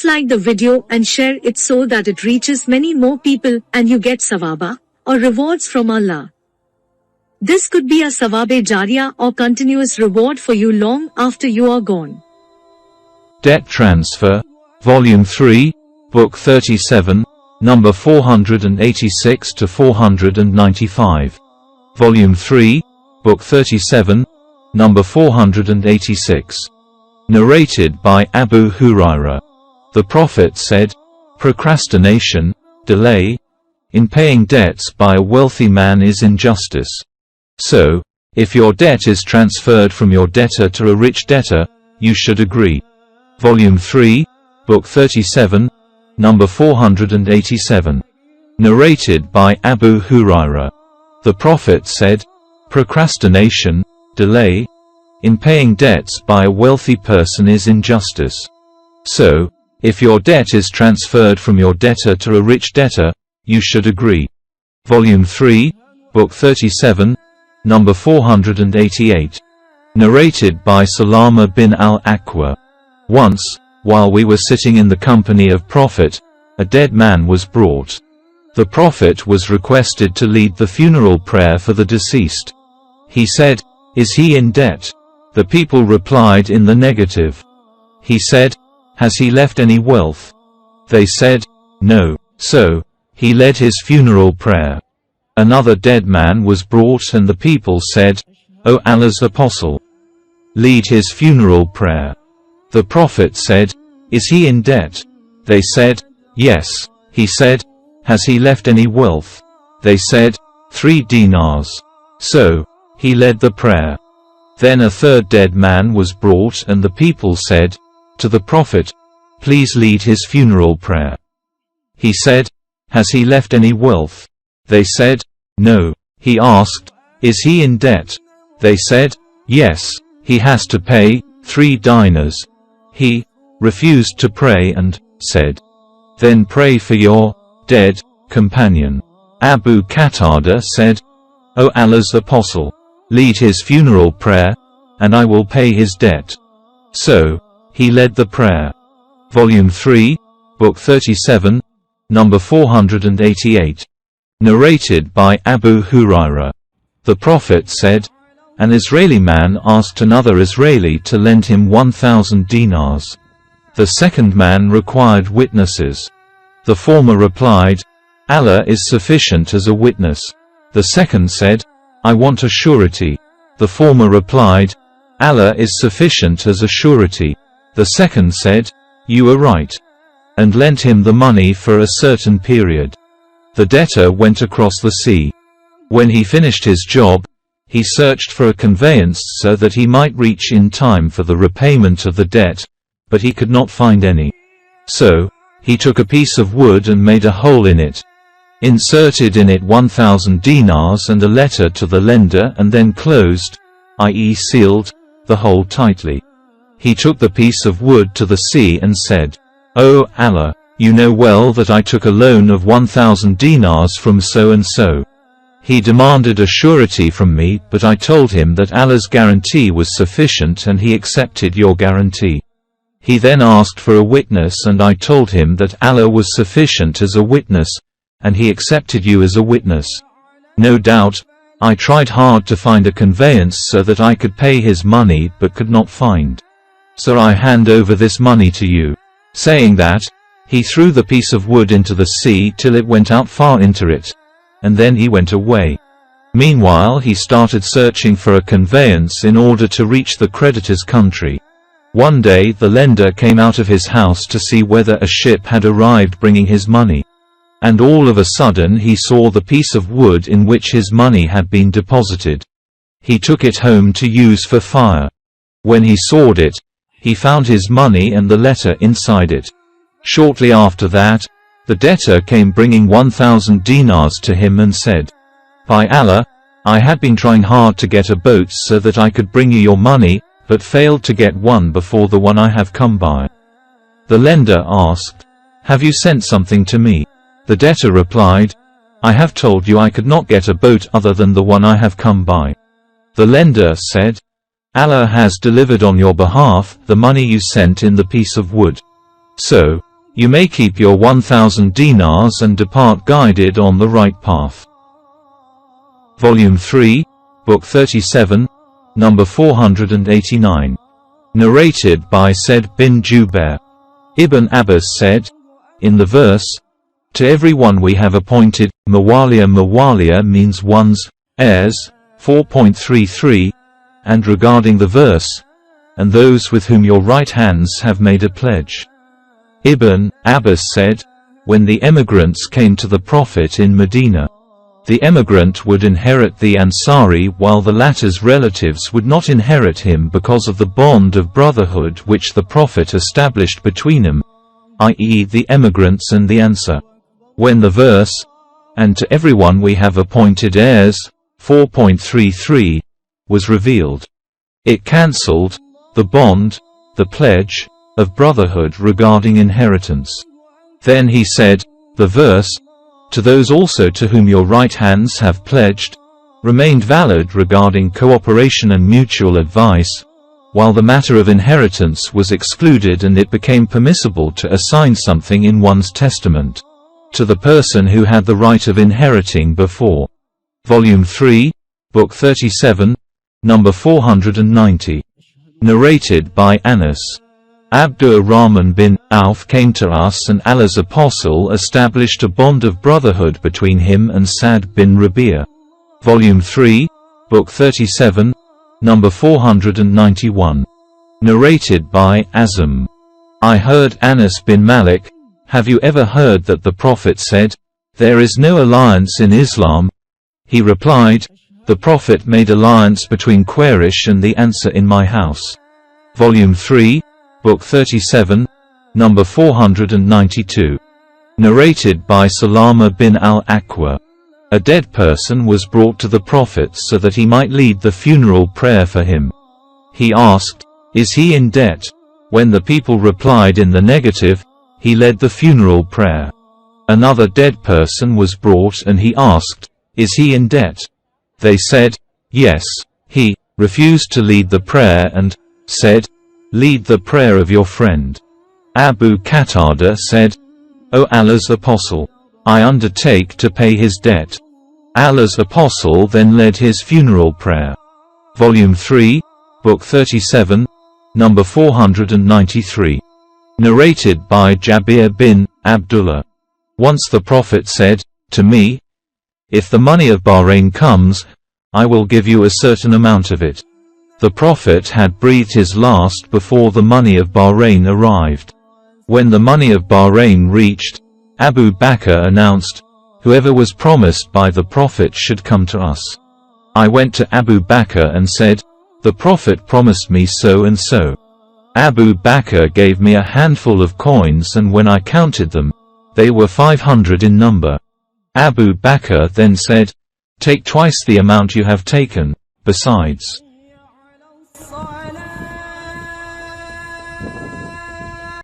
Please like the video and share it so that it reaches many more people and you get sawaba, or rewards from Allah. This could be a sawabe jariyah or continuous reward for you long after you are gone. Debt Transfer, Volume 3, Book 37, number 486 to 495. Volume 3, Book 37, number 486. Narrated by Abu Hurairah. The Prophet said, procrastination, delay, in paying debts by a wealthy man is injustice. So, if your debt is transferred from your debtor to a rich debtor, you should agree. Volume 3, Book 37, number 487. Narrated by Abu Hurairah. The Prophet said, procrastination, delay, in paying debts by a wealthy person is injustice. So, if your debt is transferred from your debtor to a rich debtor, you should agree. Volume 3, Book 37, number 488. Narrated by Salama bin al-Aqwa. Once, while we were sitting in the company of Prophet, a dead man was brought. The Prophet was requested to lead the funeral prayer for the deceased. He said, "Is he in debt?" The people replied in the negative. He said, "Has he left any wealth?" They said, "No." So, he led his funeral prayer. Another dead man was brought and the people said, "O Allah's Apostle, lead his funeral prayer." The Prophet said, "Is he in debt?" They said, "Yes." He said, "Has he left any wealth?" They said, 3 dinars. So, he led the prayer. Then a third dead man was brought and the people said to the Prophet, "Please lead his funeral prayer." He said, "Has he left any wealth?" They said, "No." He asked, "Is he in debt?" They said, "Yes, he has to pay 3 dinars." He refused to pray and said, "Then pray for your dead companion." Abu Qatada said, "O Allah's Apostle, lead his funeral prayer, and I will pay his debt." So, he led the prayer. Volume 3, Book 37, number 488. Narrated by Abu Hurairah. The Prophet said, an Israeli man asked another Israeli to lend him 1,000 dinars. The second man required witnesses. The former replied, "Allah is sufficient as a witness." The second said, "I want a surety." The former replied, "Allah is sufficient as a surety." The second said, "You are right," and lent him the money for a certain period. The debtor went across the sea. When he finished his job, he searched for a conveyance so that he might reach in time for the repayment of the debt, but he could not find any. So, he took a piece of wood and made a hole in it, inserted in it 1,000 dinars and a letter to the lender and then closed, i.e. sealed, the hole tightly. He took the piece of wood to the sea and said, "O Allah, you know well that I took a loan of 1,000 dinars from so-and-so. He demanded a surety from me, but I told him that Allah's guarantee was sufficient and he accepted your guarantee. He then asked for a witness and I told him that Allah was sufficient as a witness, and he accepted you as a witness. No doubt, I tried hard to find a conveyance so that I could pay his money but could not find. So I hand over this money to you." Saying that, he threw the piece of wood into the sea till it went out far into it, and then he went away. Meanwhile he started searching for a conveyance in order to reach the creditor's country. One day the lender came out of his house to see whether a ship had arrived bringing his money. And all of a sudden he saw the piece of wood in which his money had been deposited. He took it home to use for fire. When he sawed it, he found his money and the letter inside it. Shortly after that, the debtor came bringing 1,000 dinars to him and said, "By Allah, I had been trying hard to get a boat so that I could bring you your money, but failed to get one before the one I have come by." The lender asked, "Have you sent something to me?" The debtor replied, "I have told you I could not get a boat other than the one I have come by." The lender said, "Allah has delivered on your behalf the money you sent in the piece of wood." So, You may keep your 1,000 dinars and depart guided on the right path. Volume 3, Book 37, number 489. Narrated by Said bin Jubair. Ibn Abbas said, in the verse, to everyone we have appointed, Mawaliya means one's heirs, 4.33, and regarding the verse, and those with whom your right hands have made a pledge. Ibn Abbas said, when the emigrants came to the Prophet in Medina, the emigrant would inherit the Ansari while the latter's relatives would not inherit him because of the bond of brotherhood which the Prophet established between them, i.e. the emigrants and the Ansar. When the verse, and to everyone we have appointed heirs, 4.33, was revealed, it cancelled the bond, the pledge, of brotherhood regarding inheritance. Then he said, the verse, to those also to whom your right hands have pledged, remained valid regarding cooperation and mutual advice, while the matter of inheritance was excluded and it became permissible to assign something in one's testament to the person who had the right of inheriting before. Volume 3, Book 37, number 490. Narrated by Anas. Abdur-Rahman bin Auf came to us and Allah's Apostle established a bond of brotherhood between him and Sa'd bin Rabi'a. Volume 3, Book 37, number 491. Narrated by Azam. I heard Anas bin Malik, have you ever heard that the Prophet said, there is no alliance in Islam? He replied, the Prophet made alliance between Quraysh and the Ansar in my house. Volume 3, Book 37, number 492. Narrated by Salama bin al-Aqwa. A dead person was brought to the Prophet so that he might lead the funeral prayer for him. He asked, is he in debt? When the people replied in the negative, he led the funeral prayer. Another dead person was brought and he asked, is he in debt? They said, yes. He refused to lead the prayer and said, lead the prayer of your friend. Abu Qatada said, O Allah's Apostle, I undertake to pay his debt. Allah's Apostle then led his funeral prayer. Volume 3, Book 37, number 493. Narrated by Jabir bin Abdullah. Once the Prophet said to me, if the money of Bahrain comes, I will give you a certain amount of it. The Prophet had breathed his last before the money of Bahrain arrived. When the money of Bahrain reached, Abu Bakr announced, whoever was promised by the Prophet should come to us. I went to Abu Bakr and said, the Prophet promised me so and so. Abu Bakr gave me a handful of coins and when I counted them, they were 500 in number. Abu Bakr then said, take twice the amount you have taken, besides.